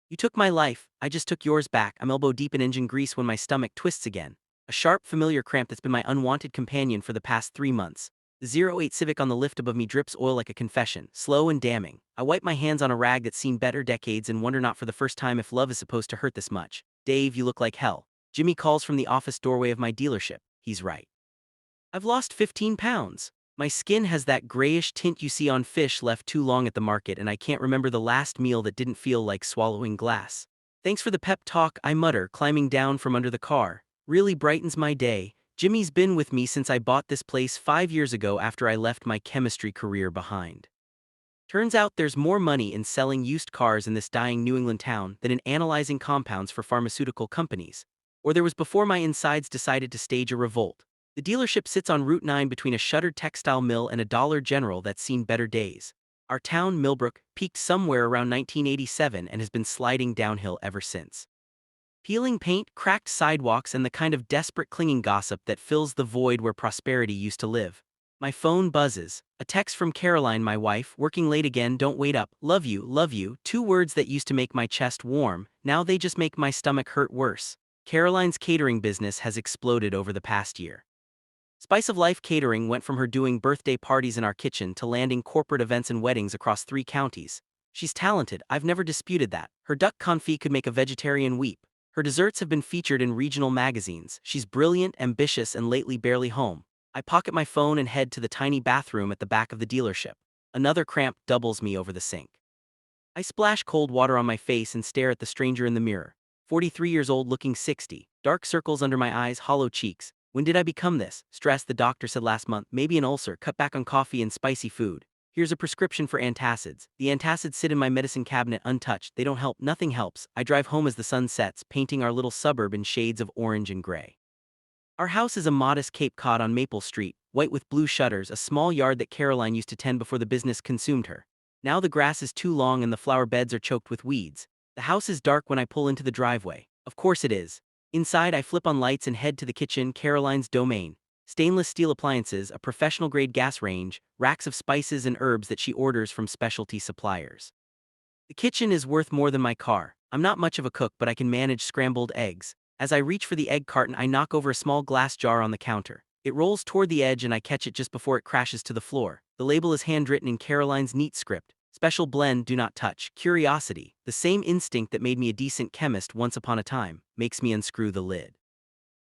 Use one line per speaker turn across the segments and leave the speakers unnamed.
You took my life, I just took yours back. I'm elbow deep in engine grease when my stomach twists again. A sharp, familiar cramp that's been my unwanted companion for the past 3 months. The 08 Civic on the lift above me drips oil like a confession, slow and damning. I wipe my hands on a rag that's seen better decades and wonder not for the first time if love is supposed to hurt this much. Dave, you look like hell. Jimmy calls from the office doorway of my dealership. He's right. I've lost 15 pounds. My skin has that grayish tint you see on fish left too long at the market, and I can't remember the last meal that didn't feel like swallowing glass. Thanks for the pep talk, I mutter, climbing down from under the car. Really brightens my day. Jimmy's been with me since I bought this place 5 years ago after I left my chemistry career behind. Turns out there's more money in selling used cars in this dying New England town than in analyzing compounds for pharmaceutical companies. Or there was before my insides decided to stage a revolt. The dealership sits on Route 9 between a shuttered textile mill and a Dollar General that's seen better days. Our town, Millbrook, peaked somewhere around 1987 and has been sliding downhill ever since. Peeling paint, cracked sidewalks, and the kind of desperate clinging gossip that fills the void where prosperity used to live. My phone buzzes. A text from Caroline, my wife, working late again, don't wait up, love you, 2 words that used to make my chest warm, now they just make my stomach hurt worse. Caroline's catering business has exploded over the past year. Spice of Life Catering went from her doing birthday parties in our kitchen to landing corporate events and weddings across 3 counties. She's talented, I've never disputed that. Her duck confit could make a vegetarian weep. Her desserts have been featured in regional magazines. She's brilliant, ambitious, and lately barely home. I pocket my phone and head to the tiny bathroom at the back of the dealership. Another cramp doubles me over the sink. I splash cold water on my face and stare at the stranger in the mirror. 43 years old, looking 60. Dark circles under my eyes, hollow cheeks. When did I become this? Stress, the doctor said last month. Maybe an ulcer, cut back on coffee and spicy food. Here's a prescription for antacids. The antacids sit in my medicine cabinet untouched. They don't help, nothing helps. I drive home as the sun sets, painting our little suburb in shades of orange and gray. Our house is a modest Cape Cod on Maple Street, white with blue shutters, a small yard that Caroline used to tend before the business consumed her. Now the grass is too long and the flower beds are choked with weeds. The house is dark when I pull into the driveway. Of course it is. Inside, I flip on lights and head to the kitchen, Caroline's domain. Stainless steel appliances, a professional-grade gas range, racks of spices and herbs that she orders from specialty suppliers. The kitchen is worth more than my car. I'm not much of a cook, but I can manage scrambled eggs. As I reach for the egg carton, I knock over a small glass jar on the counter. It rolls toward the edge and I catch it just before it crashes to the floor. The label is handwritten in Caroline's neat script. Special blend, do not touch. Curiosity, the same instinct that made me a decent chemist once upon a time, makes me unscrew the lid.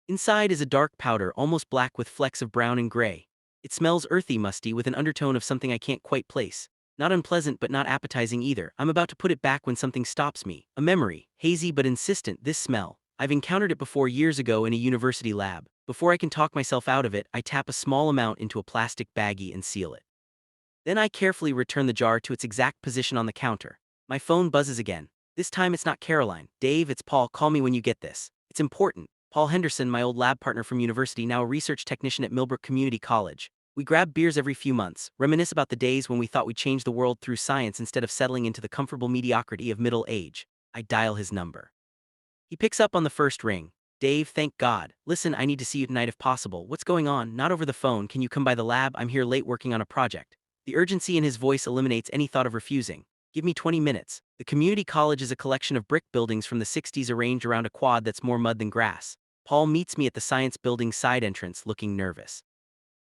Inside is a dark powder, almost black with flecks of brown and gray. It smells earthy, musty, with an undertone of something I can't quite place. Not unpleasant but not appetizing either. I'm about to put it back when something stops me. A memory, hazy but insistent, this smell. I've encountered it before years ago in a university lab. Before I can talk myself out of it, I tap a small amount into a plastic baggie and seal it. Then I carefully return the jar to its exact position on the counter. My phone buzzes again. This time it's not Caroline. Dave, it's Paul. Call me when you get this. It's important. Paul Henderson, my old lab partner from university, now a research technician at Millbrook Community College. We grab beers every few months, reminisce about the days when we thought we'd change the world through science instead of settling into the comfortable mediocrity of middle age. I dial his number. He picks up on the first ring. Dave, thank God. Listen, I need to see you tonight if possible. What's going on? Not over the phone. Can you come by the lab? I'm here late working on a project. The urgency in his voice eliminates any thought of refusing. Give me 20 minutes. The community college is a collection of brick buildings from the 60s arranged around a quad that's more mud than grass. Paul meets me at the science building side entrance, looking nervous.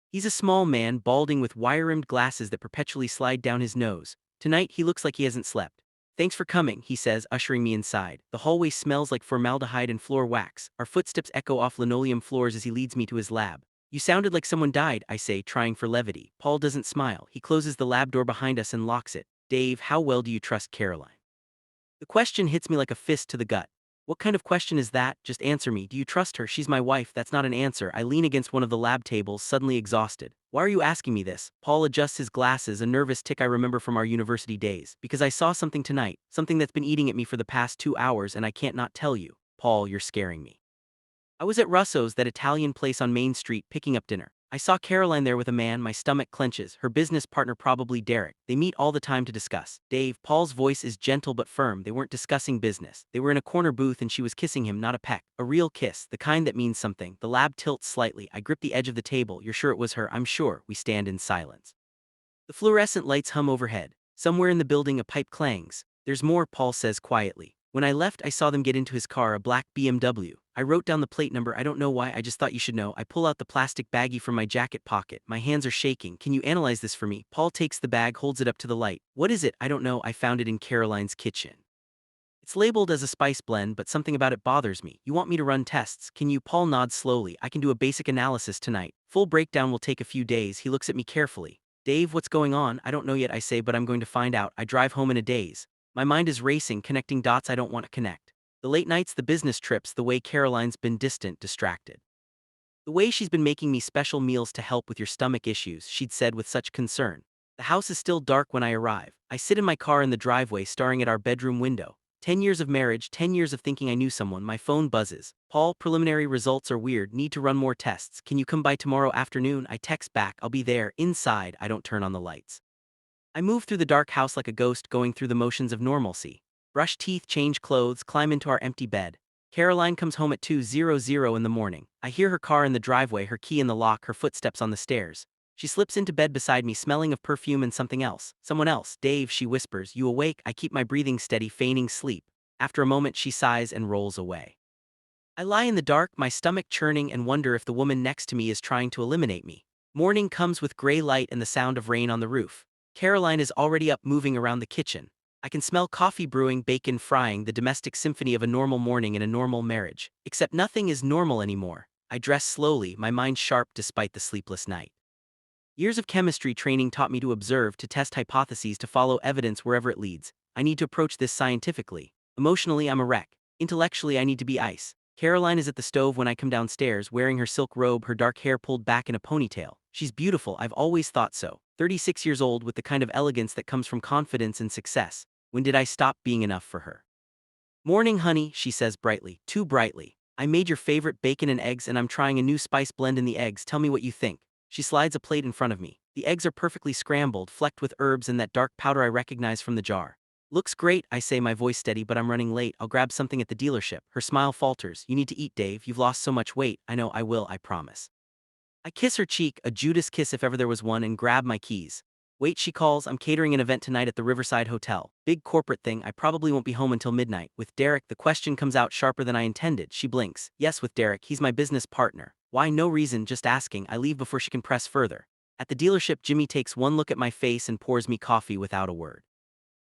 He's a small man, balding with wire-rimmed glasses that perpetually slide down his nose. Tonight, he looks like he hasn't slept. Thanks for coming, he says, ushering me inside. The hallway smells like formaldehyde and floor wax. Our footsteps echo off linoleum floors as he leads me to his lab. You sounded like someone died, I say, trying for levity. Paul doesn't smile. He closes the lab door behind us and locks it. Dave, how well do you trust Caroline? The question hits me like a fist to the gut. What kind of question is that? Just answer me. Do you trust her? She's my wife. That's not an answer. I lean against one of the lab tables, suddenly exhausted. Why are you asking me this? Paul adjusts his glasses, a nervous tick I remember from our university days. Because I saw something tonight, something that's been eating at me for the past 2 hours and I can't not tell you. Paul, you're scaring me. I was at Russo's, that Italian place on Main Street, picking up dinner. I saw Caroline there with a man. My stomach clenches. Her business partner, probably Derek. They meet all the time to discuss. Dave, Paul's voice is gentle but firm. They weren't discussing business. They were in a corner booth and she was kissing him, not a peck. A real kiss, the kind that means something. The lab tilts slightly. I grip the edge of the table. You're sure it was her? I'm sure. We stand in silence. The fluorescent lights hum overhead. Somewhere in the building a pipe clangs. There's more, Paul says quietly. When I left, I saw them get into his car, a black BMW. I wrote down the plate number. I don't know why, I just thought you should know. I pull out the plastic baggie from my jacket pocket. My hands are shaking. Can you analyze this for me? Paul takes the bag, holds it up to the light. What is it? I don't know. I found it in Caroline's kitchen. It's labeled as a spice blend, but something about it bothers me. You want me to run tests? Can you? Paul nods slowly. I can do a basic analysis tonight. Full breakdown will take a few days. He looks at me carefully. Dave, what's going on? I don't know yet, I say, but I'm going to find out. I drive home in a daze. My mind is racing, connecting dots I don't want to connect. The late nights, the business trips, the way Caroline's been distant, distracted. The way she's been making me special meals to help with your stomach issues, she'd said with such concern. The house is still dark when I arrive. I sit in my car in the driveway staring at our bedroom window. 10 years of marriage, 10 years of thinking I knew someone. My phone buzzes. Paul, preliminary results are weird. Need to run more tests. Can you come by tomorrow afternoon? I text back. I'll be there. Inside, I don't turn on the lights. I move through the dark house like a ghost, going through the motions of normalcy. Brush teeth, change clothes, climb into our empty bed. Caroline comes home at 2:00 in the morning. I hear her car in the driveway, her key in the lock, her footsteps on the stairs. She slips into bed beside me, smelling of perfume and something else. Someone else. Dave, she whispers. You awake? I keep my breathing steady, feigning sleep. After a moment, she sighs and rolls away. I lie in the dark, my stomach churning, and wonder if the woman next to me is trying to eliminate me. Morning comes with gray light and the sound of rain on the roof. Caroline is already up, moving around the kitchen. I can smell coffee brewing, bacon frying, the domestic symphony of a normal morning in a normal marriage. Except nothing is normal anymore. I dress slowly, my mind sharp despite the sleepless night. Years of chemistry training taught me to observe, to test hypotheses, to follow evidence wherever it leads. I need to approach this scientifically. Emotionally, I'm a wreck. Intellectually, I need to be ice. Caroline is at the stove when I come downstairs, wearing her silk robe, her dark hair pulled back in a ponytail. She's beautiful, I've always thought so. 36 years old, with the kind of elegance that comes from confidence and success. When did I stop being enough for her? Morning, honey, she says brightly, too brightly. I made your favorite bacon and eggs, and I'm trying a new spice blend in the eggs. Tell me what you think. She slides a plate in front of me. The eggs are perfectly scrambled, flecked with herbs and that dark powder I recognize from the jar. Looks great, I say, my voice steady, but I'm running late. I'll grab something at the dealership. Her smile falters. You need to eat, Dave. You've lost so much weight. I know, I will, I promise. I kiss her cheek, a Judas kiss if ever there was one, and grab my keys. Wait, she calls. I'm catering an event tonight at the Riverside Hotel. Big corporate thing. I probably won't be home until midnight. With Derek, the question comes out sharper than I intended. She blinks. Yes, with Derek. He's my business partner. Why? No reason, just asking. I leave before she can press further. At the dealership, Jimmy takes one look at my face and pours me coffee without a word.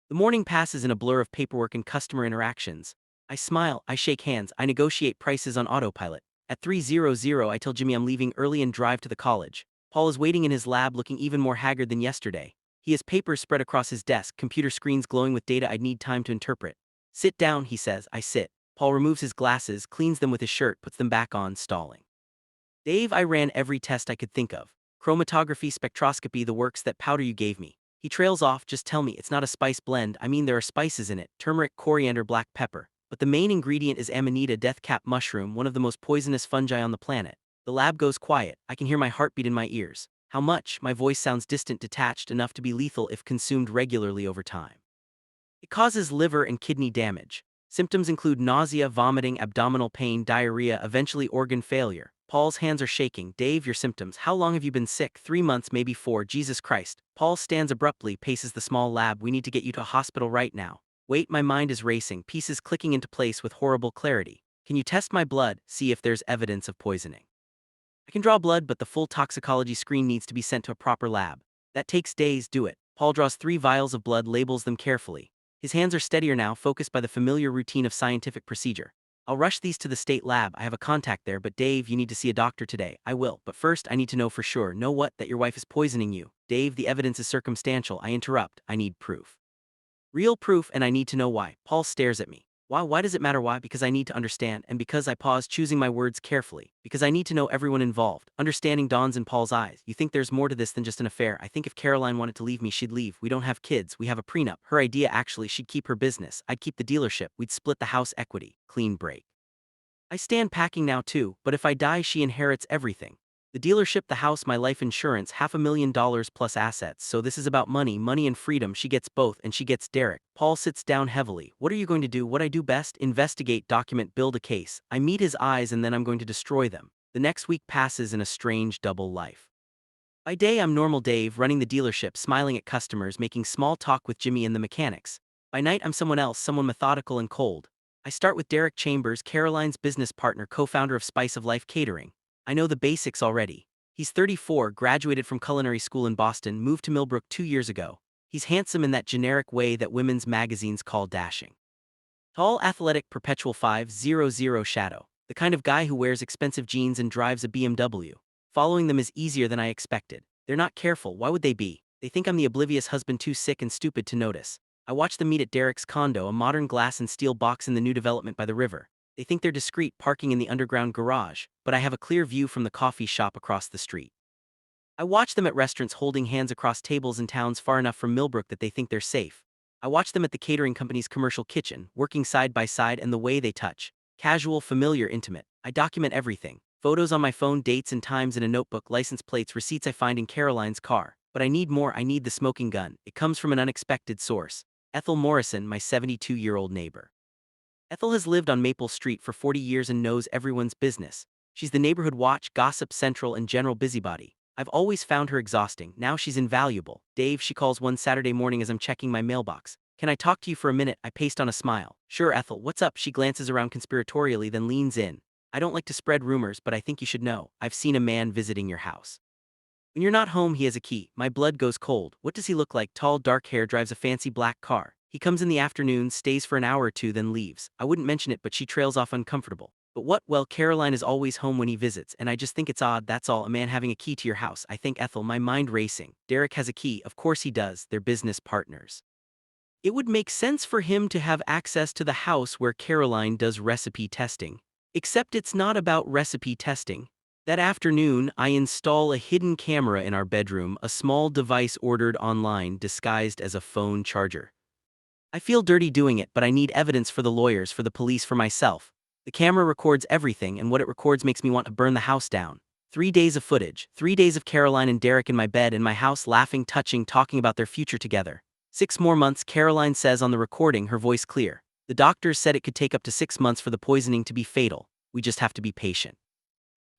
The morning passes in a blur of paperwork and customer interactions. I smile, I shake hands, I negotiate prices on autopilot. At 3:00, I tell Jimmy I'm leaving early and drive to the college. Paul is waiting in his lab, looking even more haggard than yesterday. He has papers spread across his desk, computer screens glowing with data I'd need time to interpret. Sit down, he says. I sit. Paul removes his glasses, cleans them with his shirt, puts them back on, stalling. Dave, I ran every test I could think of. Chromatography, spectroscopy, the works. That powder you gave me. He trails off. Just tell me, it's not a spice blend. I mean, there are spices in it, turmeric, coriander, black pepper. But the main ingredient is amanita, deathcap mushroom, one of the most poisonous fungi on the planet. The lab goes quiet. I can hear my heartbeat in my ears. How much? My voice sounds distant, detached, enough to be lethal if consumed regularly over time. It causes liver and kidney damage. Symptoms include nausea, vomiting, abdominal pain, diarrhea, eventually organ failure. Paul's hands are shaking. Dave, your symptoms. How long have you been sick? 3 months, maybe 4. Jesus Christ. Paul stands abruptly, paces the small lab. We need to get you to a hospital right now. Wait, my mind is racing, pieces clicking into place with horrible clarity. Can you test my blood, see if there's evidence of poisoning? I can draw blood, but the full toxicology screen needs to be sent to a proper lab. That takes days. Do it. Paul draws 3 vials of blood, labels them carefully. His hands are steadier now, focused by the familiar routine of scientific procedure. I'll rush these to the state lab. I have a contact there, but Dave, you need to see a doctor today. I will, but first I need to know for sure. Know what? That your wife is poisoning you. Dave, the evidence is circumstantial. I interrupt. I need proof. Real proof, and I need to know why. Paul stares at me. Why? Why does it matter? Why? Because I need to understand, and because I pause, choosing my words carefully. Because I need to know everyone involved. Understanding dawns in Paul's eyes. You think there's more to this than just an affair? I think if Caroline wanted to leave me, she'd leave. We don't have kids. We have a prenup. Her idea, actually, she'd keep her business. I'd keep the dealership. We'd split the house equity. Clean break. I stand packing now too, but if I die, she inherits everything. The dealership, the house, my life insurance, $500,000 plus assets. So this is about money, money and freedom. She gets both, and she gets Derek. Paul sits down heavily. What are you going to do? What I do best? Investigate, document, build a case. I meet his eyes, and then I'm going to destroy them. The next week passes in a strange double life. By day, I'm normal Dave, running the dealership, smiling at customers, making small talk with Jimmy and the mechanics. By night, I'm someone else, someone methodical and cold. I start with Derek Chambers, Caroline's business partner, co-founder of Spice of Life Catering. I know the basics already. He's 34, graduated from culinary school in Boston, moved to Millbrook 2 years ago. He's handsome in that generic way that women's magazines call dashing. Tall, athletic, perpetual 500 shadow. The kind of guy who wears expensive jeans and drives a BMW. Following them is easier than I expected. They're not careful, why would they be? They think I'm the oblivious husband too sick and stupid to notice. I watch them meet at Derek's condo, a modern glass and steel box in the new development by the river. They think they're discreet, parking in the underground garage, but I have a clear view from the coffee shop across the street. I watch them at restaurants holding hands across tables in towns far enough from Millbrook that they think they're safe. I watch them at the catering company's commercial kitchen, working side by side, and the way they touch. Casual, familiar, intimate. I document everything. Photos on my phone, dates and times in a notebook, license plates, receipts I find in Caroline's car. But I need more, I need the smoking gun. It comes from an unexpected source. Ethel Morrison, my 72-year-old neighbor. Ethel has lived on Maple Street for 40 years and knows everyone's business. She's the neighborhood watch, gossip central, and general busybody. I've always found her exhausting. Now she's invaluable. Dave, she calls one Saturday morning as I'm checking my mailbox. Can I talk to you for a minute? I paste on a smile. Sure, Ethel, what's up? She glances around conspiratorially, then leans in. I don't like to spread rumors, but I think you should know. I've seen a man visiting your house. When you're not home, he has a key. My blood goes cold. What does he look like? Tall, dark hair, drives a fancy black car. He comes in the afternoon, stays for an hour or two, then leaves. I wouldn't mention it, but she trails off uncomfortable. But what? Well, Caroline is always home when he visits, and I just think it's odd, that's all. A man having a key to your house. I think Ethel, my mind racing. Derek has a key. Of course he does. They're business partners. It would make sense for him to have access to the house where Caroline does recipe testing. Except it's not about recipe testing. That afternoon, I install a hidden camera in our bedroom, a small device ordered online disguised as a phone charger. I feel dirty doing it, but I need evidence for the lawyers, for the police, for myself. The camera records everything, and what it records makes me want to burn the house down. 3 days of footage, 3 days of Caroline and Derek in my bed in my house, laughing, touching, talking about their future together. 6 more months, Caroline says on the recording, her voice clear. The doctors said it could take up to 6 months for the poisoning to be fatal. We just have to be patient.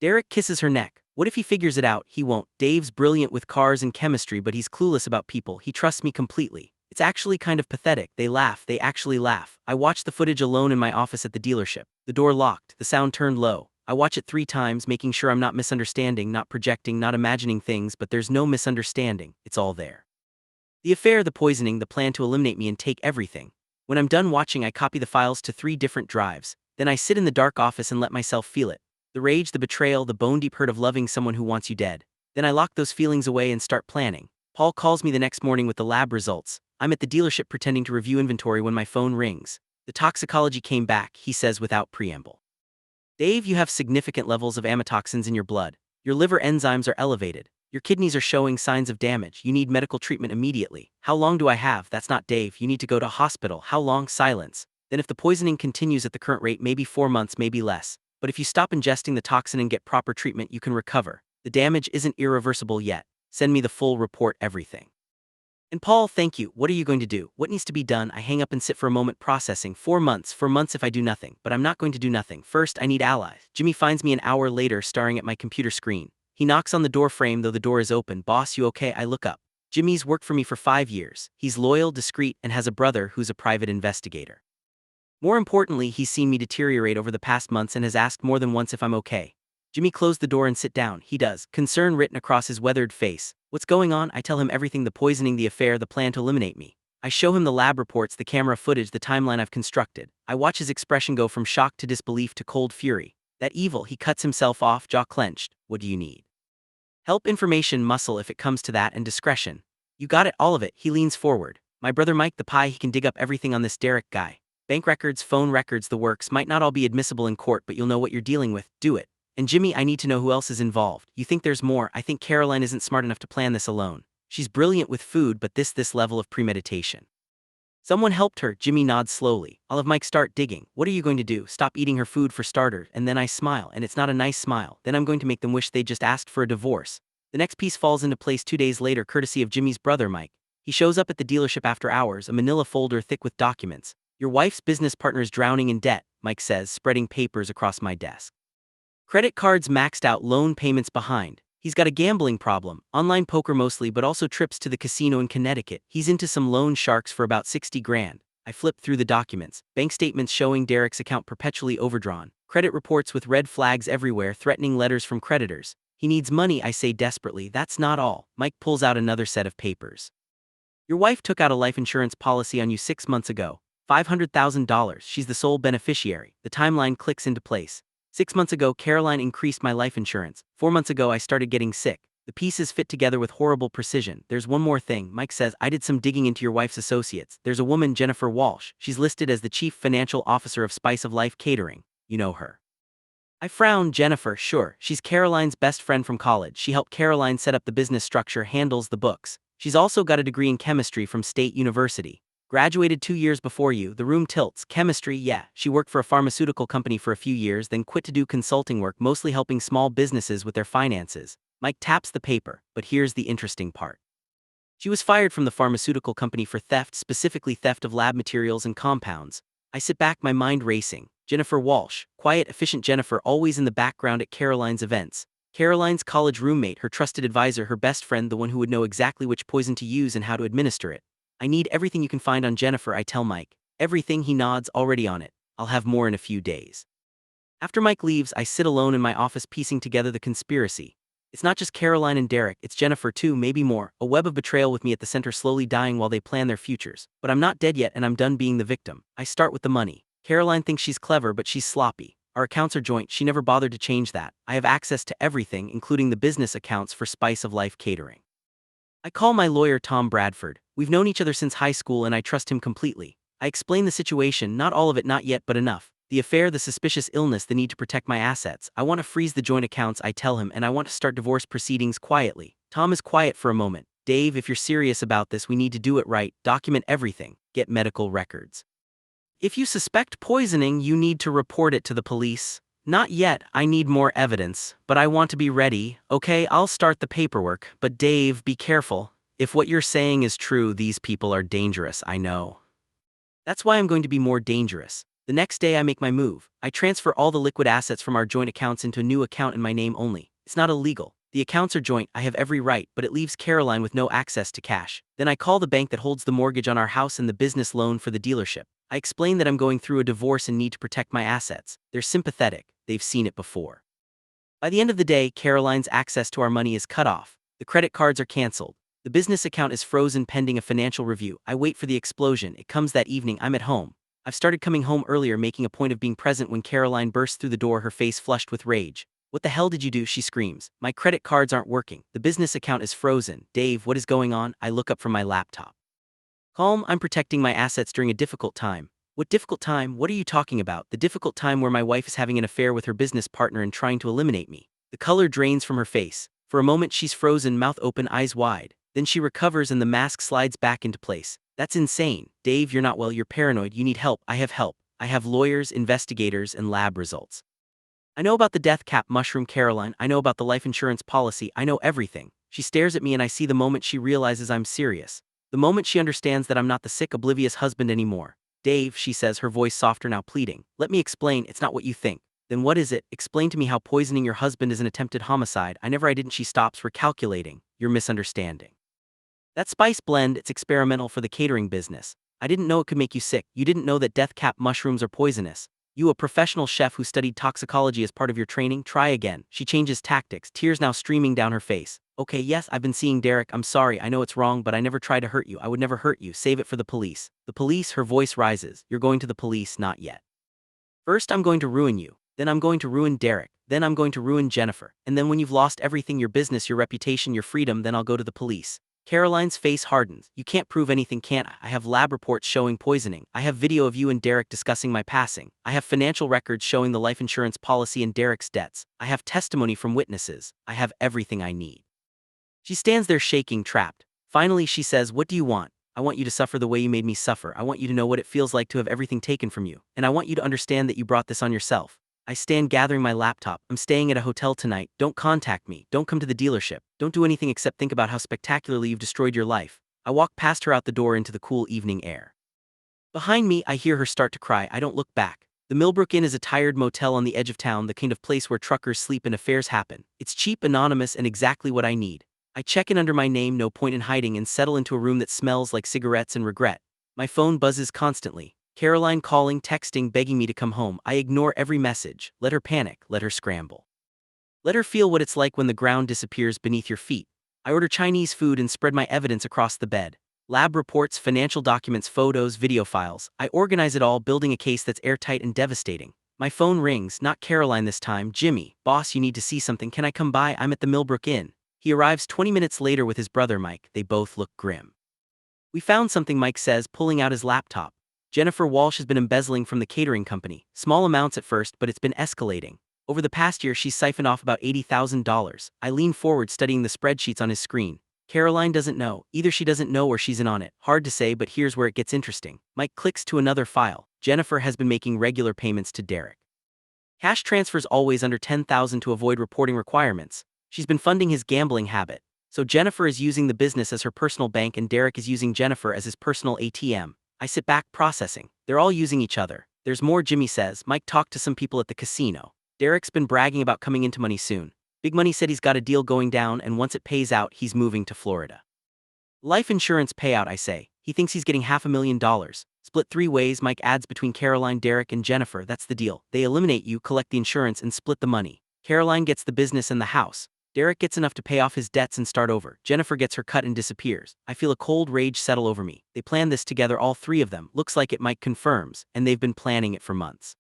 Derek kisses her neck. What if he figures it out? He won't. Dave's brilliant with cars and chemistry, but he's clueless about people. He trusts me completely. It's actually kind of pathetic. They laugh, they actually laugh. I watch the footage alone in my office at the dealership. The door locked, the sound turned low. I watch it 3 times, making sure I'm not misunderstanding, not projecting, not imagining things, but there's no misunderstanding. It's all there. The affair, the poisoning, the plan to eliminate me and take everything. When I'm done watching, I copy the files to 3 different drives. Then I sit in the dark office and let myself feel it. The rage, the betrayal, the bone-deep hurt of loving someone who wants you dead. Then I lock those feelings away and start planning. Paul calls me the next morning with the lab results. I'm at the dealership pretending to review inventory when my phone rings. The toxicology came back, he says without preamble. Dave, you have significant levels of amatoxins in your blood. Your liver enzymes are elevated. Your kidneys are showing signs of damage. You need medical treatment immediately. How long do I have? That's not Dave. You need to go to hospital. How long? Silence. Then if the poisoning continues at the current rate, maybe 4 months, maybe less. But if you stop ingesting the toxin and get proper treatment, you can recover. The damage isn't irreversible yet. Send me the full report, everything. And Paul, thank you. What are you going to do? What needs to be done? I hang up and sit for a moment processing. 4 months if I do nothing. But I'm not going to do nothing. First, I need allies. Jimmy finds me an hour later staring at my computer screen. He knocks on the door frame, though the door is open. Boss, you okay? I look up. Jimmy's worked for me for 5 years. He's loyal, discreet, and has a brother who's a private investigator. More importantly, he's seen me deteriorate over the past months and has asked more than once if I'm okay. Jimmy closed the door and sit down. He does, concern written across his weathered face. What's going on? I tell him everything, the poisoning, the affair, the plan to eliminate me. I show him the lab reports, the camera footage, the timeline I've constructed. I watch his expression go from shock to disbelief to cold fury. That evil, he cuts himself off, jaw clenched. What do you need? Help, information, muscle if it comes to that, and discretion. You got it, all of it. He leans forward. My brother Mike, the pie, he can dig up everything on this Derek guy. Bank records, phone records, the works. Might not all be admissible in court, but you'll know what you're dealing with. Do it. And Jimmy, I need to know who else is involved. You think there's more? I think Caroline isn't smart enough to plan this alone. She's brilliant with food, but this level of premeditation. Someone helped her. Jimmy nods slowly. I'll have Mike start digging. What are you going to do? Stop eating her food for starters. And then I smile, and it's not a nice smile. Then I'm going to make them wish they just asked for a divorce. The next piece falls into place 2 days later, courtesy of Jimmy's brother Mike. He shows up at the dealership after hours, a manila folder thick with documents. Your wife's business partner is drowning in debt, Mike says, spreading papers across my desk. Credit cards maxed out, loan payments behind. He's got a gambling problem, online poker mostly, but also trips to the casino in Connecticut. He's into some loan sharks for about 60 grand. I flipped through the documents. Bank statements showing Derek's account perpetually overdrawn. Credit reports with red flags everywhere threatening letters from creditors. He needs money, I say desperately. That's not all. Mike pulls out another set of papers. Your wife took out a life insurance policy on you 6 months ago. $500,000. She's the sole beneficiary. The timeline clicks into place. 6 months ago, Caroline increased my life insurance. 4 months ago, I started getting sick. The pieces fit together with horrible precision. There's one more thing. Mike says, I did some digging into your wife's associates. There's a woman, Jennifer Walsh. She's listed as the chief financial officer of Spice of Life Catering. You know her. I frown. Jennifer, sure. She's Caroline's best friend from college. She helped Caroline set up the business structure, handles the books. She's also got a degree in chemistry from State University. Graduated 2 years before you. The room tilts. Chemistry, yeah. She worked for a pharmaceutical company for a few years, then quit to do consulting work, mostly helping small businesses with their finances. Mike taps the paper, but here's the interesting part. She was fired from the pharmaceutical company for theft, specifically theft of lab materials and compounds. I sit back, my mind racing. Jennifer Walsh, quiet, efficient Jennifer, always in the background at Caroline's events. Caroline's college roommate, her trusted advisor, her best friend, the one who would know exactly which poison to use and how to administer it. I need everything you can find on Jennifer, I tell Mike. Everything, he nods, already on it. I'll have more in a few days. After Mike leaves, I sit alone in my office piecing together the conspiracy. It's not just Caroline and Derek, it's Jennifer too, maybe more, a web of betrayal with me at the center slowly dying while they plan their futures. But I'm not dead yet and I'm done being the victim. I start with the money. Caroline thinks she's clever but she's sloppy. Our accounts are joint, she never bothered to change that. I have access to everything, including the business accounts for Spice of Life Catering. I call my lawyer Tom Bradford. We've known each other since high school and I trust him completely. I explain the situation, not all of it, not yet, but enough. The affair, the suspicious illness, the need to protect my assets. I want to freeze the joint accounts, I tell him, and I want to start divorce proceedings quietly. Tom is quiet for a moment. Dave, if you're serious about this, we need to do it right. Document everything. Get medical records. If you suspect poisoning, you need to report it to the police. Not yet, I need more evidence, but I want to be ready. Okay, I'll start the paperwork, but Dave, be careful. If what you're saying is true, these people are dangerous, I know. That's why I'm going to be more dangerous. The next day I make my move. I transfer all the liquid assets from our joint accounts into a new account in my name only. It's not illegal. The accounts are joint, I have every right, but it leaves Caroline with no access to cash. Then I call the bank that holds the mortgage on our house and the business loan for the dealership. I explain that I'm going through a divorce and need to protect my assets. They're sympathetic. They've seen it before. By the end of the day, Caroline's access to our money is cut off. The credit cards are canceled. The business account is frozen pending a financial review. I wait for the explosion. It comes that evening. I'm at home. I've started coming home earlier, making a point of being present when Caroline bursts through the door, her face flushed with rage. What the hell did you do? She screams. My credit cards aren't working. The business account is frozen. Dave, what is going on? I look up from my laptop. Calm, I'm protecting my assets during a difficult time. What difficult time? What are you talking about? The difficult time where my wife is having an affair with her business partner and trying to eliminate me. The color drains from her face. For a moment she's frozen, mouth open, eyes wide. Then she recovers and the mask slides back into place. That's insane. Dave, you're not well, you're paranoid, you need help. I have help. I have lawyers, investigators, and lab results. I know about the death cap mushroom, Caroline. I know about the life insurance policy. I know everything. She stares at me and I see the moment she realizes I'm serious. The moment she understands that I'm not the sick, oblivious husband anymore. Dave, she says, her voice softer now, pleading. Let me explain, it's not what you think. Then what is it? Explain to me how poisoning your husband is an attempted homicide. I didn't. She stops, recalculating. You're misunderstanding. That spice blend, it's experimental for the catering business. I didn't know it could make you sick. You didn't know that death cap mushrooms are poisonous. You, a professional chef who studied toxicology as part of your training, try again. She changes tactics, tears now streaming down her face. Okay, yes, I've been seeing Derek. I'm sorry, I know it's wrong, but I never tried to hurt you. I would never hurt you. Save it for the police. The police, her voice rises. You're going to the police, not yet. First, I'm going to ruin you. Then I'm going to ruin Derek. Then I'm going to ruin Jennifer. And then when you've lost everything, your business, your reputation, your freedom, then I'll go to the police. Caroline's face hardens. You can't prove anything, can't I? I have lab reports showing poisoning. I have video of you and Derek discussing my passing. I have financial records showing the life insurance policy and Derek's debts. I have testimony from witnesses. I have everything I need. She stands there shaking, trapped. Finally, she says, what do you want? I want you to suffer the way you made me suffer. I want you to know what it feels like to have everything taken from you. And I want you to understand that you brought this on yourself. I stand gathering my laptop. I'm staying at a hotel tonight. Don't contact me. Don't come to the dealership. Don't do anything except think about how spectacularly you've destroyed your life. I walk past her out the door into the cool evening air. Behind me, I hear her start to cry. I don't look back. The Millbrook Inn is a tired motel on the edge of town, the kind of place where truckers sleep and affairs happen. It's cheap, anonymous, and exactly what I need. I check in under my name, no point in hiding, and settle into a room that smells like cigarettes and regret. My phone buzzes constantly. Caroline calling, texting, begging me to come home. I ignore every message. Let her panic, let her scramble. Let her feel what it's like when the ground disappears beneath your feet. I order Chinese food and spread my evidence across the bed. Lab reports, financial documents, photos, video files. I organize it all, building a case that's airtight and devastating. My phone rings, not Caroline this time. Jimmy, boss, you need to see something. Can I come by? I'm at the Millbrook Inn. He arrives 20 minutes later with his brother Mike. They both look grim. We found something, Mike says, pulling out his laptop. Jennifer Walsh has been embezzling from the catering company. Small amounts at first, but it's been escalating. Over the past year, she's siphoned off about $80,000. I lean forward, studying the spreadsheets on his screen. Caroline doesn't know. Either she doesn't know or she's in on it. Hard to say, but here's where it gets interesting. Mike clicks to another file. Jennifer has been making regular payments to Derek. Cash transfers always under $10,000 to avoid reporting requirements. She's been funding his gambling habit. So Jennifer is using the business as her personal bank and Derek is using Jennifer as his personal ATM. I sit back processing. They're all using each other. There's more, Jimmy says. Mike talked to some people at the casino. Derek's been bragging about coming into money soon. Big Money said he's got a deal going down and once it pays out, he's moving to Florida. Life insurance payout, I say. He thinks he's getting $500,000. Split 3 ways, Mike adds, between Caroline, Derek, and Jennifer. That's the deal. They eliminate you, collect the insurance, and split the money. Caroline gets the business and the house. Derek gets enough to pay off his debts and start over. Jennifer gets her cut and disappears. I feel a cold rage settle over me. They planned this together, all 3 of them. Looks like it, Mike confirms, and they've been planning it for months.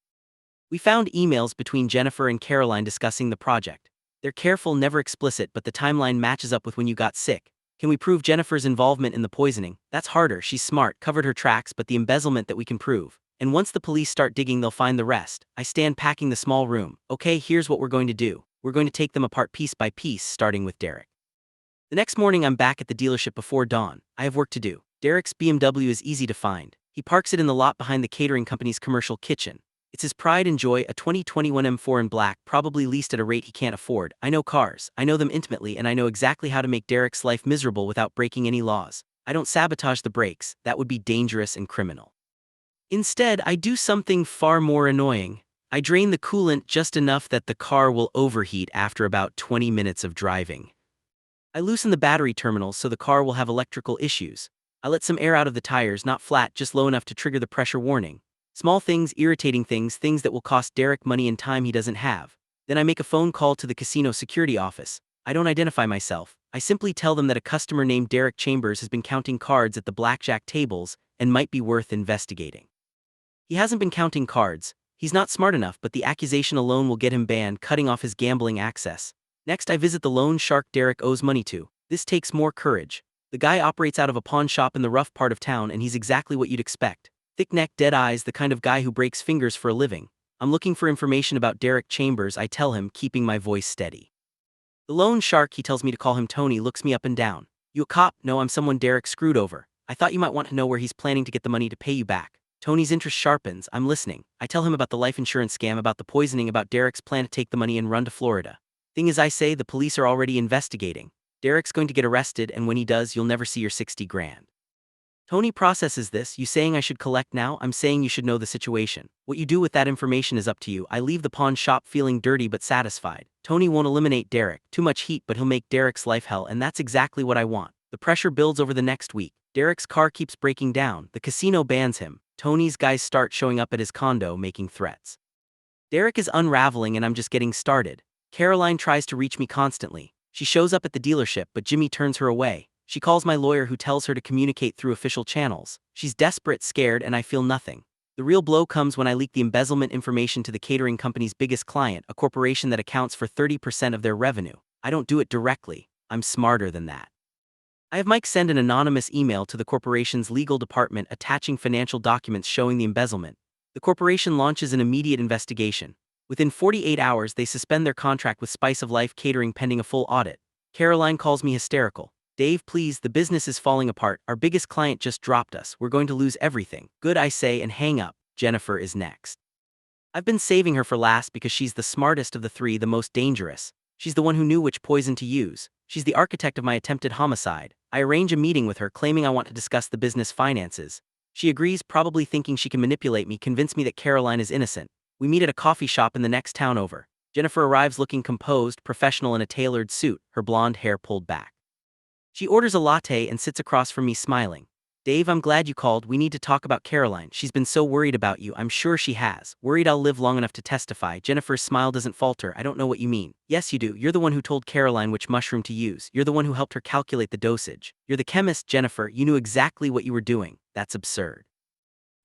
We found emails between Jennifer and Caroline discussing the project. They're careful, never explicit, but the timeline matches up with when you got sick. Can we prove Jennifer's involvement in the poisoning? That's harder. She's smart, covered her tracks, but the embezzlement that we can prove. And once the police start digging, they'll find the rest. I stand packing the small room. Okay, here's what we're going to do. We're going to take them apart piece by piece, starting with Derek. The next morning, I'm back at the dealership before dawn. I have work to do. Derek's BMW is easy to find. He parks it in the lot behind the catering company's commercial kitchen. It's his pride and joy, a 2021 M4 in black, probably leased at a rate he can't afford. I know cars. I know them intimately, and I know exactly how to make Derek's life miserable without breaking any laws. I don't sabotage the brakes. That would be dangerous and criminal. Instead, I do something far more annoying. I drain the coolant just enough that the car will overheat after about 20 minutes of driving. I loosen the battery terminals so the car will have electrical issues. I let some air out of the tires, not flat, just low enough to trigger the pressure warning. Small things, irritating things that will cost Derek money and time he doesn't have. Then I make a phone call to the casino security office. I don't identify myself. I simply tell them that a customer named Derek Chambers has been counting cards at the blackjack tables and might be worth investigating. He hasn't been counting cards. He's not smart enough, but the accusation alone will get him banned, cutting off his gambling access. Next, I visit the loan shark Derek owes money to. This takes more courage. The guy operates out of a pawn shop in the rough part of town, and he's exactly what you'd expect. Thick neck, dead eyes, the kind of guy who breaks fingers for a living. I'm looking for information about Derek Chambers, I tell him, keeping my voice steady. The loan shark, he tells me to call him Tony, looks me up and down. You a cop? No, I'm someone Derek screwed over. I thought you might want to know where he's planning to get the money to pay you back. Tony's interest sharpens. I'm listening. I tell him about the life insurance scam, about the poisoning, about Derek's plan to take the money and run to Florida. Thing is, I say, the police are already investigating. Derek's going to get arrested, and when he does, you'll never see your 60 grand. Tony processes this. You saying I should collect now? I'm saying you should know the situation. What you do with that information is up to you. I leave the pawn shop feeling dirty but satisfied. Tony won't eliminate Derek. Too much heat, but he'll make Derek's life hell, and that's exactly what I want. The pressure builds over the next week. Derek's car keeps breaking down. The casino bans him. Tony's guys start showing up at his condo, making threats. Derek is unraveling, and I'm just getting started. Caroline tries to reach me constantly. She shows up at the dealership, but Jimmy turns her away. She calls my lawyer, who tells her to communicate through official channels. She's desperate, scared, and I feel nothing. The real blow comes when I leak the embezzlement information to the catering company's biggest client, a corporation that accounts for 30% of their revenue. I don't do it directly. I'm smarter than that. I have Mike send an anonymous email to the corporation's legal department attaching financial documents showing the embezzlement. The corporation launches an immediate investigation. Within 48 hours, they suspend their contract with Spice of Life Catering pending a full audit. Caroline calls me hysterical. Dave, please, the business is falling apart. Our biggest client just dropped us. We're going to lose everything. Good, I say, and hang up. Jennifer is next. I've been saving her for last because she's the smartest of the 3, the most dangerous. She's the one who knew which poison to use. She's the architect of my attempted homicide. I arrange a meeting with her, claiming I want to discuss the business finances. She agrees, probably thinking she can manipulate me, convince me that Caroline is innocent. We meet at a coffee shop in the next town over. Jennifer arrives looking composed, professional in a tailored suit, her blonde hair pulled back. She orders a latte and sits across from me smiling. Dave, I'm glad you called. We need to talk about Caroline. She's been so worried about you. I'm sure she has. Worried I'll live long enough to testify. Jennifer's smile doesn't falter. I don't know what you mean. Yes, you do. You're the one who told Caroline which mushroom to use. You're the one who helped her calculate the dosage. You're the chemist, Jennifer. You knew exactly what you were doing. That's absurd.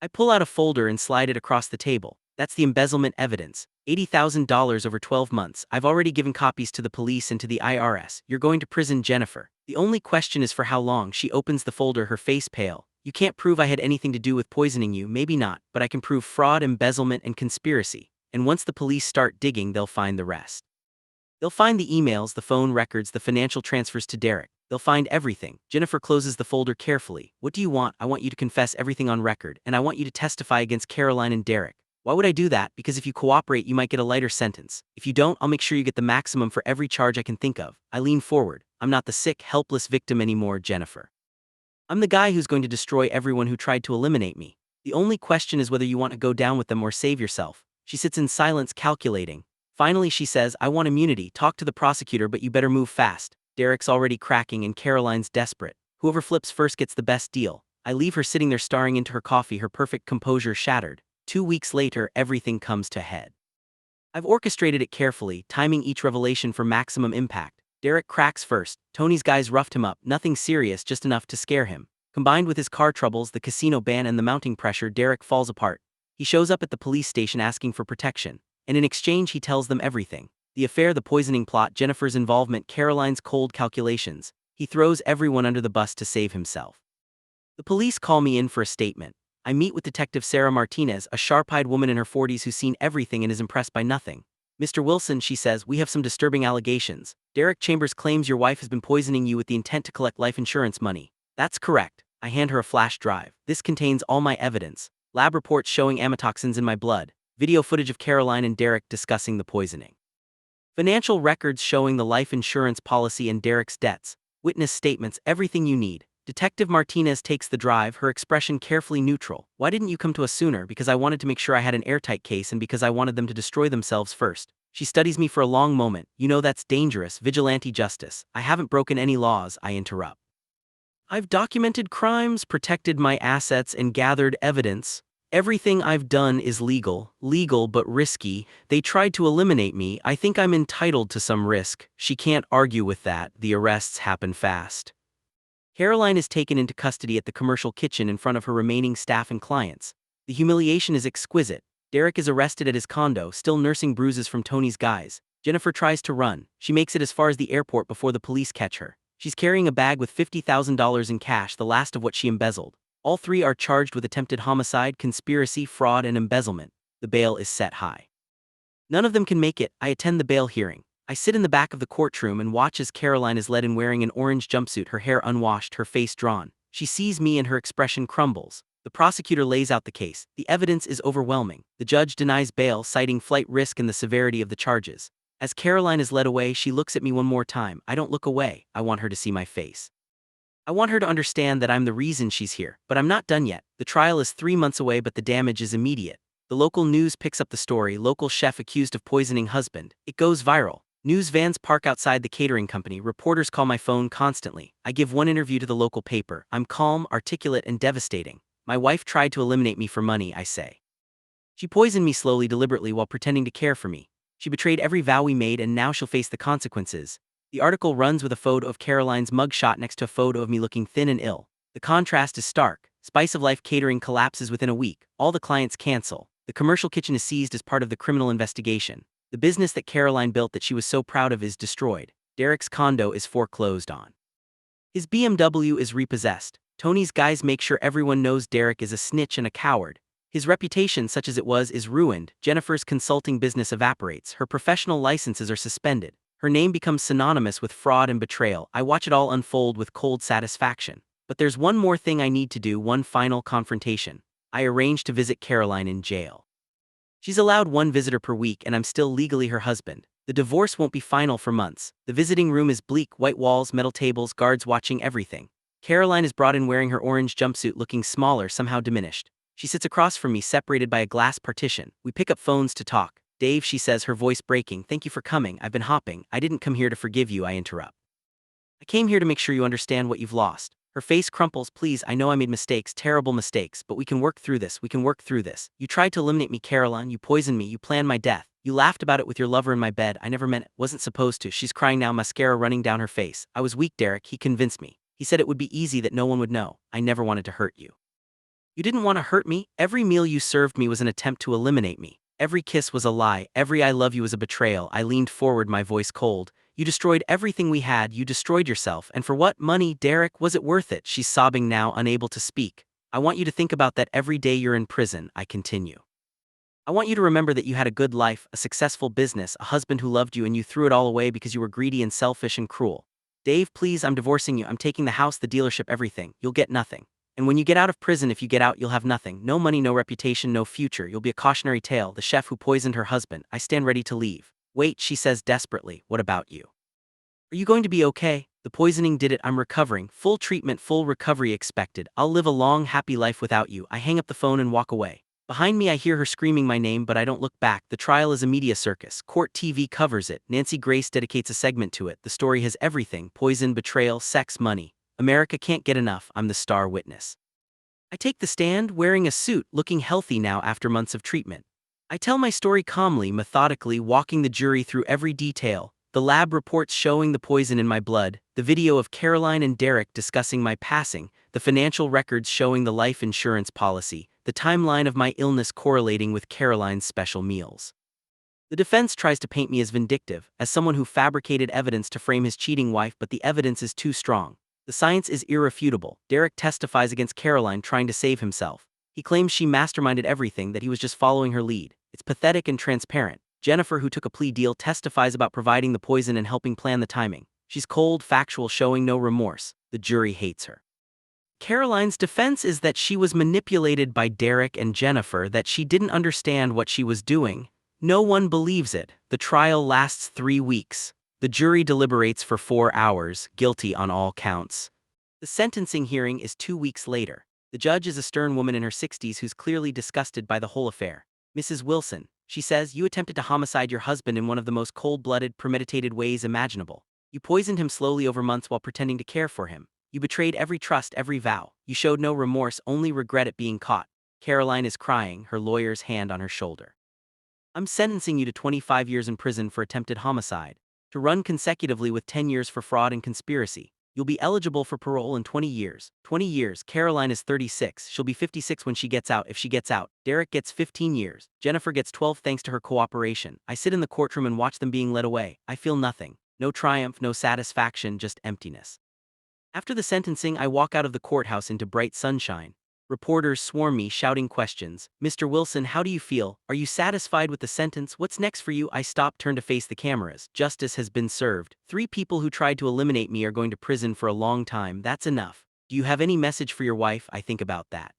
I pull out a folder and slide it across the table. That's the embezzlement evidence. $80,000 over 12 months. I've already given copies to the police and to the IRS. You're going to prison, Jennifer. The only question is for how long. She opens the folder, her face pale. You can't prove I had anything to do with poisoning you, maybe not, but I can prove fraud, embezzlement, and conspiracy. And once the police start digging, they'll find the rest. They'll find the emails, the phone records, the financial transfers to Derek. They'll find everything. Jennifer closes the folder carefully. What do you want? I want you to confess everything on record, and I want you to testify against Caroline and Derek. Why would I do that? Because if you cooperate, you might get a lighter sentence. If you don't, I'll make sure you get the maximum for every charge I can think of. I lean forward. I'm not the sick, helpless victim anymore, Jennifer. I'm the guy who's going to destroy everyone who tried to eliminate me. The only question is whether you want to go down with them or save yourself. She sits in silence, calculating. Finally, she says, I want immunity. Talk to the prosecutor, but you better move fast. Derek's already cracking and Caroline's desperate. Whoever flips first gets the best deal. I leave her sitting there staring into her coffee, her perfect composure shattered. 2 weeks later, everything comes to a head. I've orchestrated it carefully, timing each revelation for maximum impact. Derek cracks first. Tony's guys roughed him up, nothing serious, just enough to scare him. Combined with his car troubles, the casino ban, and the mounting pressure, Derek falls apart. He shows up at the police station asking for protection, and in exchange he tells them everything. The affair, the poisoning plot, Jennifer's involvement, Caroline's cold calculations. He throws everyone under the bus to save himself. The police call me in for a statement. I meet with Detective Sarah Martinez, a sharp-eyed woman in her 40s who's seen everything and is impressed by nothing. Mr. Wilson, she says, we have some disturbing allegations. Derek Chambers claims your wife has been poisoning you with the intent to collect life insurance money. That's correct. I hand her a flash drive. This contains all my evidence. Lab reports showing amatoxins in my blood. Video footage of Caroline and Derek discussing the poisoning. Financial records showing the life insurance policy and Derek's debts. Witness statements, everything you need. Detective Martinez takes the drive, her expression carefully neutral. Why didn't you come to us sooner? Because I wanted to make sure I had an airtight case and because I wanted them to destroy themselves first. She studies me for a long moment. You know that's dangerous, vigilante justice. I haven't broken any laws, I interrupt. I've documented crimes, protected my assets, and gathered evidence. Everything I've done is legal but risky. They tried to eliminate me. I think I'm entitled to some risk. She can't argue with that. The arrests happen fast. Caroline is taken into custody at the commercial kitchen in front of her remaining staff and clients. The humiliation is exquisite. Derek is arrested at his condo, still nursing bruises from Tony's guys. Jennifer tries to run. She makes it as far as the airport before the police catch her. She's carrying a bag with $50,000 in cash, the last of what she embezzled. All three are charged with attempted homicide, conspiracy, fraud, and embezzlement. The bail is set high. None of them can make it. I attend the bail hearing. I sit in the back of the courtroom and watch as Caroline is led in wearing an orange jumpsuit, her hair unwashed, her face drawn. She sees me and her expression crumbles. The prosecutor lays out the case. The evidence is overwhelming. The judge denies bail, citing flight risk and the severity of the charges. As Caroline is led away, she looks at me one more time. I don't look away. I want her to see my face. I want her to understand that I'm the reason she's here, but I'm not done yet. The trial is 3 months away, but the damage is immediate. The local news picks up the story. Local chef accused of poisoning husband. It goes viral. News vans park outside the catering company. Reporters call my phone constantly. I give one interview to the local paper. I'm calm, articulate, and devastating. My wife tried to eliminate me for money, I say. She poisoned me slowly, deliberately, while pretending to care for me. She betrayed every vow we made, and now she'll face the consequences. The article runs with a photo of Caroline's mugshot next to a photo of me looking thin and ill. The contrast is stark. Spice of Life Catering collapses within a week. All the clients cancel. The commercial kitchen is seized as part of the criminal investigation. The business that Caroline built that she was so proud of is destroyed. Derek's condo is foreclosed on. His BMW is repossessed. Tony's guys make sure everyone knows Derek is a snitch and a coward. His reputation, such as it was, is ruined. Jennifer's consulting business evaporates. Her professional licenses are suspended. Her name becomes synonymous with fraud and betrayal. I watch it all unfold with cold satisfaction. But there's one more thing I need to do, one final confrontation. I arrange to visit Caroline in jail. She's allowed one visitor per week, and I'm still legally her husband. The divorce won't be final for months. The visiting room is bleak, white walls, metal tables, guards watching everything. Caroline is brought in wearing her orange jumpsuit, looking smaller, somehow diminished. She sits across from me, separated by a glass partition. We pick up phones to talk. Dave, she says, her voice breaking, thank you for coming. I've been hopping. I didn't come here to forgive you, I interrupt. I came here to make sure you understand what you've lost. Her face crumples. Please, I know I made mistakes, terrible mistakes, but we can work through this, we can work through this. You tried to eliminate me, Caroline, you poisoned me, you planned my death. You laughed about it with your lover in my bed, I never meant it, wasn't supposed to. She's crying now, mascara running down her face. I was weak, Derek, he convinced me. He said it would be easy, that no one would know. I never wanted to hurt you. You didn't want to hurt me? Every meal you served me was an attempt to eliminate me. Every kiss was a lie, every I love you was a betrayal. I leaned forward, my voice cold. You destroyed everything we had, you destroyed yourself, and for what? Money, Derek, was it worth it? She's sobbing now, unable to speak. I want you to think about that every day you're in prison, I continue. I want you to remember that you had a good life, a successful business, a husband who loved you, and you threw it all away because you were greedy and selfish and cruel. Dave, please, I'm divorcing you, I'm taking the house, the dealership, everything. You'll get nothing. And when you get out of prison, if you get out, you'll have nothing. No money, no reputation, no future. You'll be a cautionary tale, the chef who poisoned her husband. I stand ready to leave. Wait, she says desperately, what about you? Are you going to be okay? The poisoning did it, I'm recovering. Full treatment, full recovery expected. I'll live a long, happy life without you. I hang up the phone and walk away. Behind me I hear her screaming my name, but I don't look back. The trial is a media circus. Court TV covers it. Nancy Grace dedicates a segment to it. The story has everything: poison, betrayal, sex, money. America can't get enough. I'm the star witness. I take the stand, wearing a suit, looking healthy now after months of treatment. I tell my story calmly, methodically, walking the jury through every detail. The lab reports showing the poison in my blood, the video of Caroline and Derek discussing my passing, the financial records showing the life insurance policy, the timeline of my illness correlating with Caroline's special meals. The defense tries to paint me as vindictive, as someone who fabricated evidence to frame his cheating wife, but the evidence is too strong. The science is irrefutable. Derek testifies against Caroline, trying to save himself. He claims she masterminded everything, that he was just following her lead. It's pathetic and transparent. Jennifer, who took a plea deal, testifies about providing the poison and helping plan the timing. She's cold, factual, showing no remorse. The jury hates her. Caroline's defense is that she was manipulated by Derek and Jennifer, that she didn't understand what she was doing. No one believes it. The trial lasts 3 weeks. The jury deliberates for 4 hours, guilty on all counts. The sentencing hearing is 2 weeks later. The judge is a stern woman in her 60s who's clearly disgusted by the whole affair. Mrs. Wilson, she says, you attempted to homicide your husband in one of the most cold-blooded, premeditated ways imaginable. You poisoned him slowly over months while pretending to care for him. You betrayed every trust, every vow. You showed no remorse, only regret at being caught. Caroline is crying, her lawyer's hand on her shoulder. I'm sentencing you to 25 years in prison for attempted homicide, to run consecutively with 10 years for fraud and conspiracy. You'll be eligible for parole in 20 years. 20 years. Caroline is 36. She'll be 56 when she gets out, if she gets out. Derek gets 15 years. Jennifer gets 12 thanks to her cooperation. I sit in the courtroom and watch them being led away. I feel nothing. No triumph, no satisfaction, just emptiness. After the sentencing, I walk out of the courthouse into bright sunshine. Reporters swarm me, shouting questions. Mr. Wilson, how do you feel? Are you satisfied with the sentence? What's next for you? I stop, turn to face the cameras. Justice has been served. 3 people who tried to eliminate me are going to prison for a long time. That's enough. Do you have any message for your wife? I think about that.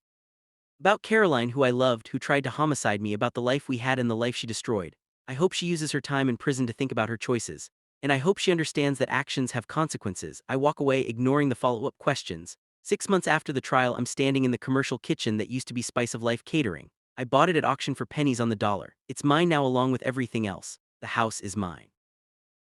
About Caroline, who I loved, who tried to homicide me, about the life we had and the life she destroyed. I hope she uses her time in prison to think about her choices. And I hope she understands that actions have consequences. I walk away, ignoring the follow-up questions. 6 months after the trial, I'm standing in the commercial kitchen that used to be Spice of Life Catering. I bought it at auction for pennies on the dollar. It's mine now, along with everything else. The house is mine.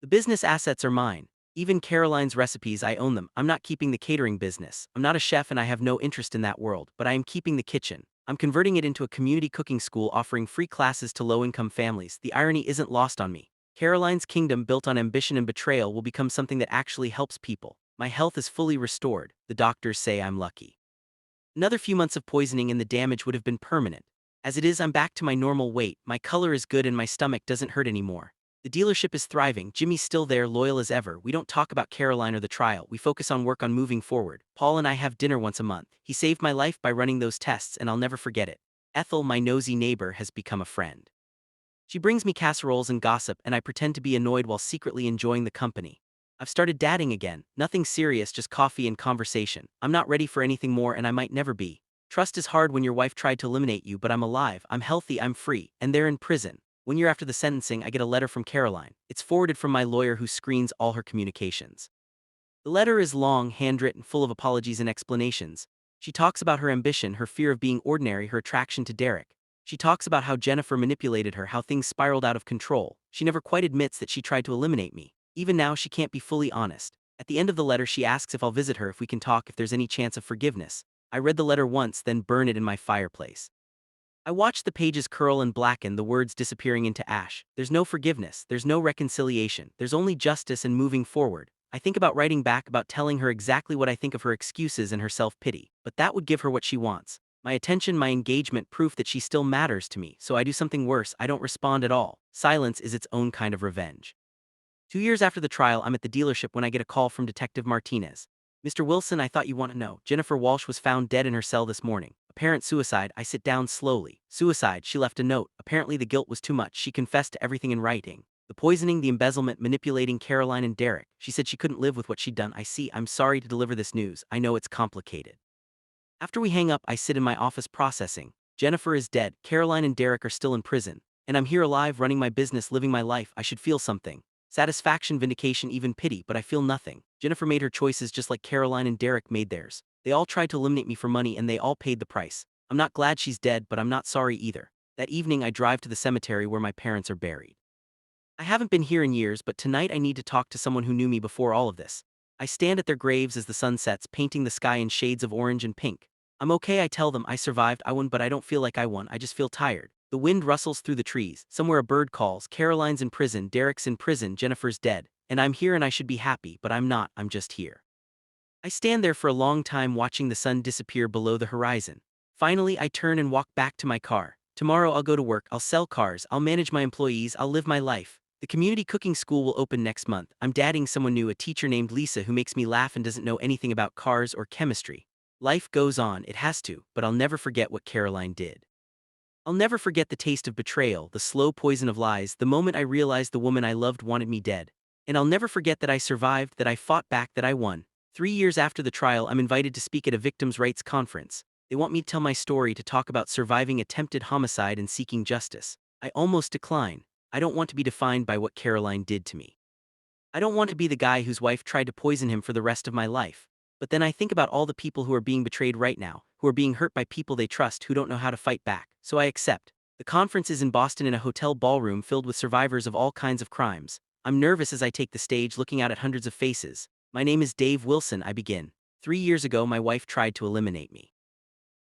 The business assets are mine. Even Caroline's recipes, I own them. I'm not keeping the catering business. I'm not a chef and I have no interest in that world, but I am keeping the kitchen. I'm converting it into a community cooking school, offering free classes to low-income families. The irony isn't lost on me. Caroline's kingdom, built on ambition and betrayal, will become something that actually helps people. My health is fully restored. The doctors say I'm lucky. Another few months of poisoning and the damage would have been permanent. As it is, I'm back to my normal weight, my color is good and my stomach doesn't hurt anymore. The dealership is thriving, Jimmy's still there, loyal as ever. We don't talk about Caroline or the trial, we focus on work, on moving forward. Paul and I have dinner once a month. He saved my life by running those tests and I'll never forget it. Ethel, my nosy neighbor, has become a friend. She brings me casseroles and gossip and I pretend to be annoyed while secretly enjoying the company. I've started dating again, nothing serious, just coffee and conversation. I'm not ready for anything more and I might never be. Trust is hard when your wife tried to eliminate you, but I'm alive, I'm healthy, I'm free, and they're in prison. 1 year after the sentencing, I get a letter from Caroline. It's forwarded from my lawyer, who screens all her communications. The letter is long, handwritten, full of apologies and explanations. She talks about her ambition, her fear of being ordinary, her attraction to Derek. She talks about how Jennifer manipulated her, how things spiraled out of control. She never quite admits that she tried to eliminate me. Even now, she can't be fully honest. At the end of the letter, she asks if I'll visit her, if we can talk, if there's any chance of forgiveness. I read the letter once, then burn it in my fireplace. I watched the pages curl and blacken, the words disappearing into ash. There's no forgiveness, there's no reconciliation, there's only justice and moving forward. I think about writing back, about telling her exactly what I think of her excuses and her self-pity, but that would give her what she wants. My attention, my engagement, proof that she still matters to me, so I do something worse, I don't respond at all. Silence is its own kind of revenge. 2 years after the trial, I'm at the dealership when I get a call from Detective Martinez. Mr. Wilson, I thought you want to know. Jennifer Walsh was found dead in her cell this morning. Apparent suicide. I sit down slowly. Suicide, she left a note. Apparently the guilt was too much. She confessed to everything in writing. The poisoning, the embezzlement, manipulating Caroline and Derek. She said she couldn't live with what she'd done. I see. I'm sorry to deliver this news. I know it's complicated. After we hang up, I sit in my office processing. Jennifer is dead. Caroline and Derek are still in prison. And I'm here alive, running my business, living my life. I should feel something. Satisfaction, vindication, even pity, but I feel nothing. Jennifer made her choices just like Caroline and Derek made theirs. They all tried to eliminate me for money and they all paid the price. I'm not glad she's dead, but I'm not sorry either. That evening I drive to the cemetery where my parents are buried. I haven't been here in years, but tonight I need to talk to someone who knew me before all of this. I stand at their graves as the sun sets, painting the sky in shades of orange and pink. I'm okay, I tell them. I survived, I won, but I don't feel like I won, I just feel tired. The wind rustles through the trees. Somewhere a bird calls. Caroline's in prison, Derek's in prison, Jennifer's dead. And I'm here and I should be happy, but I'm not, I'm just here. I stand there for a long time watching the sun disappear below the horizon. Finally, I turn and walk back to my car. Tomorrow I'll go to work, I'll sell cars, I'll manage my employees, I'll live my life. The community cooking school will open next month. I'm dating someone new, a teacher named Lisa who makes me laugh and doesn't know anything about cars or chemistry. Life goes on, it has to, but I'll never forget what Caroline did. I'll never forget the taste of betrayal, the slow poison of lies, the moment I realized the woman I loved wanted me dead. And I'll never forget that I survived, that I fought back, that I won. 3 years after the trial, I'm invited to speak at a victims' rights conference. They want me to tell my story, to talk about surviving attempted homicide and seeking justice. I almost decline. I don't want to be defined by what Caroline did to me. I don't want to be the guy whose wife tried to poison him for the rest of my life. But then I think about all the people who are being betrayed right now, who are being hurt by people they trust who don't know how to fight back, so I accept. The conference is in Boston in a hotel ballroom filled with survivors of all kinds of crimes. I'm nervous as I take the stage, looking out at hundreds of faces. My name is Dave Wilson, I begin. 3 years ago, my wife tried to eliminate me.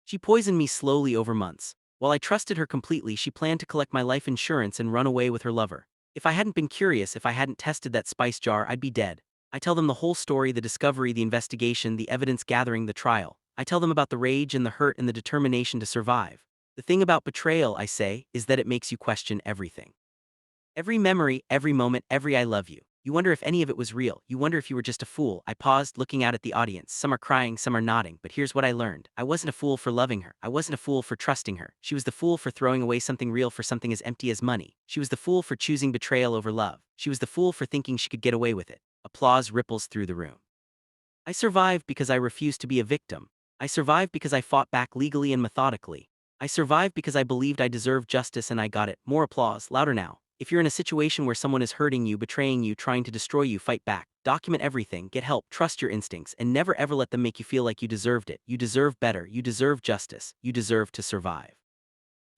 She poisoned me slowly over months. While I trusted her completely, she planned to collect my life insurance and run away with her lover. If I hadn't been curious, if I hadn't tested that spice jar, I'd be dead. I tell them the whole story, the discovery, the investigation, the evidence gathering, the trial. I tell them about the rage and the hurt and the determination to survive. The thing about betrayal, I say, is that it makes you question everything. Every memory, every moment, every I love you. You wonder if any of it was real. You wonder if you were just a fool. I paused, looking out at the audience. Some are crying, some are nodding. But here's what I learned. I wasn't a fool for loving her. I wasn't a fool for trusting her. She was the fool for throwing away something real for something as empty as money. She was the fool for choosing betrayal over love. She was the fool for thinking she could get away with it. Applause ripples through the room. I survived because I refused to be a victim. I survived because I fought back legally and methodically. I survived because I believed I deserved justice and I got it. More applause, louder now. If you're in a situation where someone is hurting you, betraying you, trying to destroy you, fight back. Document everything, get help, trust your instincts, and never ever let them make you feel like you deserved it. You deserve better, you deserve justice, you deserve to survive.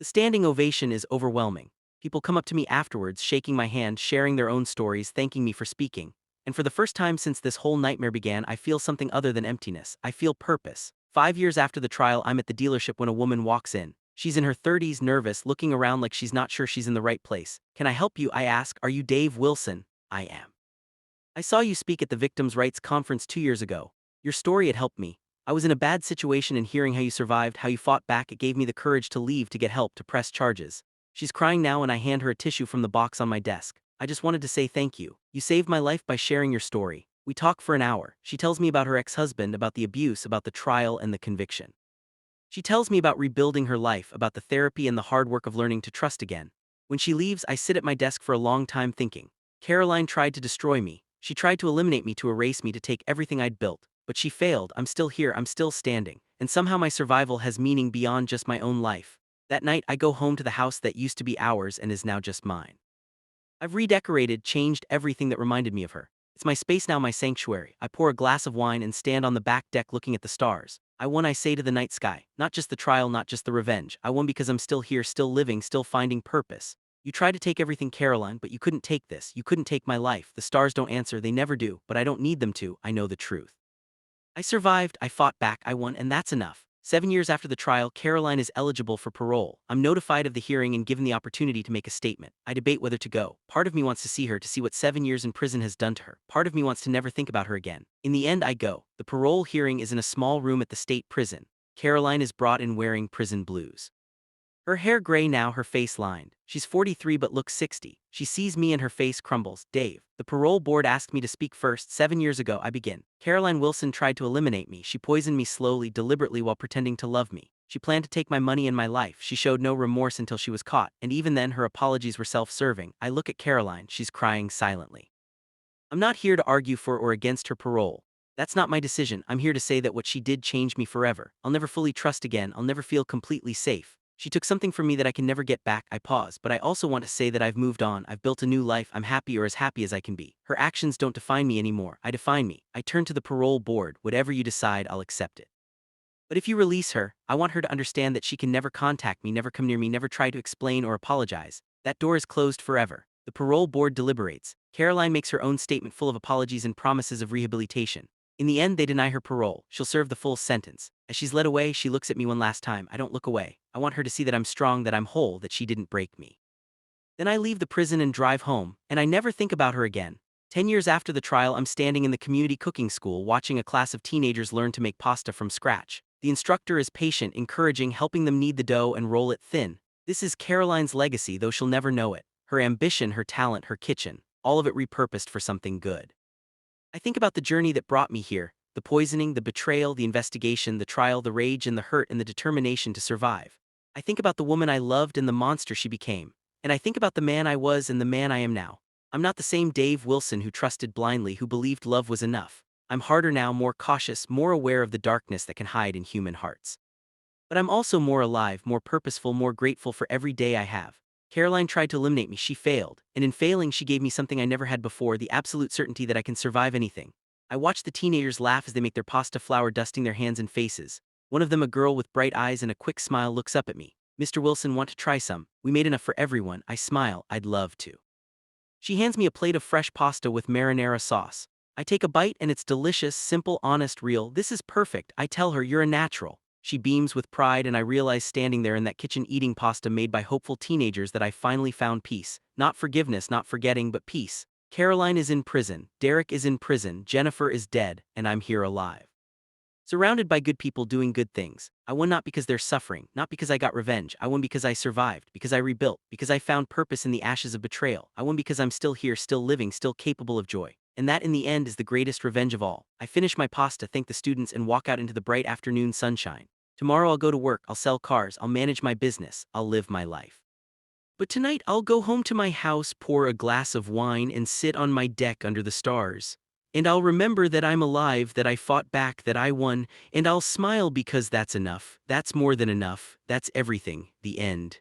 The standing ovation is overwhelming. People come up to me afterwards, shaking my hand, sharing their own stories, thanking me for speaking. And for the first time since this whole nightmare began, I feel something other than emptiness. I feel purpose. 5 years after the trial, I'm at the dealership when a woman walks in. She's in her 30s, nervous, looking around like she's not sure she's in the right place. Can I help you? I ask. Are you Dave Wilson? I am. I saw you speak at the Victims' Rights Conference 2 years ago. Your story had helped me. I was in a bad situation, and hearing how you survived, how you fought back, it gave me the courage to leave, to get help, to press charges. She's crying now and I hand her a tissue from the box on my desk. I just wanted to say thank you. You saved my life by sharing your story. We talk for an hour. She tells me about her ex-husband, about the abuse, about the trial and the conviction. She tells me about rebuilding her life, about the therapy and the hard work of learning to trust again. When she leaves, I sit at my desk for a long time thinking. Caroline tried to destroy me. She tried to eliminate me, to erase me, to take everything I'd built. But she failed. I'm still here, I'm still standing. And somehow my survival has meaning beyond just my own life. That night, I go home to the house that used to be ours and is now just mine. I've redecorated, changed everything that reminded me of her. It's my space now, my sanctuary. I pour a glass of wine and stand on the back deck looking at the stars. I won, I say to the night sky. Not just the trial, not just the revenge. I won because I'm still here, still living, still finding purpose. You tried to take everything, Caroline, but you couldn't take this. You couldn't take my life. The stars don't answer, they never do, but I don't need them to. I know the truth. I survived, I fought back, I won, and that's enough. 7 years after the trial, Caroline is eligible for parole. I'm notified of the hearing and given the opportunity to make a statement. I debate whether to go. Part of me wants to see her, to see what 7 years in prison has done to her. Part of me wants to never think about her again. In the end, I go. The parole hearing is in a small room at the state prison. Caroline is brought in wearing prison blues. Her hair gray now, her face lined. She's 43 but looks 60. She sees me and her face crumbles. Dave. The parole board asked me to speak first. 7 years ago, I begin. Caroline Wilson tried to eliminate me. She poisoned me slowly, deliberately, while pretending to love me. She planned to take my money and my life. She showed no remorse until she was caught, and even then her apologies were self-serving. I look at Caroline. She's crying silently. I'm not here to argue for or against her parole. That's not my decision. I'm here to say that what she did changed me forever. I'll never fully trust again. I'll never feel completely safe. She took something from me that I can never get back. I pause, but I also want to say that I've moved on. I've built a new life. I'm happy, or as happy as I can be. Her actions don't define me anymore. I define me. I turn to the parole board. Whatever you decide, I'll accept it. But if you release her, I want her to understand that she can never contact me, never come near me, never try to explain or apologize. That door is closed forever. The parole board deliberates. Caroline makes her own statement full of apologies and promises of rehabilitation. In the end, they deny her parole. She'll serve the full sentence. As she's led away, she looks at me one last time. I don't look away. I want her to see that I'm strong, that I'm whole, that she didn't break me. Then I leave the prison and drive home, and I never think about her again. 10 years after the trial, I'm standing in the community cooking school watching a class of teenagers learn to make pasta from scratch. The instructor is patient, encouraging, helping them knead the dough and roll it thin. This is Caroline's legacy, though she'll never know it. Her ambition, her talent, her kitchen, all of it repurposed for something good. I think about the journey that brought me here, the poisoning, the betrayal, the investigation, the trial, the rage and the hurt and the determination to survive. I think about the woman I loved and the monster she became. And I think about the man I was and the man I am now. I'm not the same Dave Wilson who trusted blindly, who believed love was enough. I'm harder now, more cautious, more aware of the darkness that can hide in human hearts. But I'm also more alive, more purposeful, more grateful for every day I have. Caroline tried to eliminate me, she failed, and in failing she gave me something I never had before, the absolute certainty that I can survive anything. I watch the teenagers laugh as they make their pasta flour, dusting their hands and faces. One of them, a girl with bright eyes and a quick smile, looks up at me. "Mr. Wilson, want to try some? We made enough for everyone." I smile. "I'd love to." She hands me a plate of fresh pasta with marinara sauce. I take a bite and it's delicious, simple, honest, real. "This is perfect." I tell her, "You're a natural." She beams with pride, and I realize standing there in that kitchen eating pasta made by hopeful teenagers that I finally found peace. Not forgiveness, not forgetting, but peace. Caroline is in prison, Derek is in prison, Jennifer is dead, and I'm here alive. Surrounded by good people doing good things. I won not because they're suffering, not because I got revenge. I won because I survived, because I rebuilt, because I found purpose in the ashes of betrayal. I won because I'm still here, still living, still capable of joy. And that, in the end, is the greatest revenge of all. I finish my pasta, thank the students, and walk out into the bright afternoon sunshine. Tomorrow I'll go to work, I'll sell cars, I'll manage my business, I'll live my life. But tonight I'll go home to my house, pour a glass of wine, and sit on my deck under the stars. And I'll remember that I'm alive, that I fought back, that I won, and I'll smile because that's enough. That's more than enough. That's everything. The end.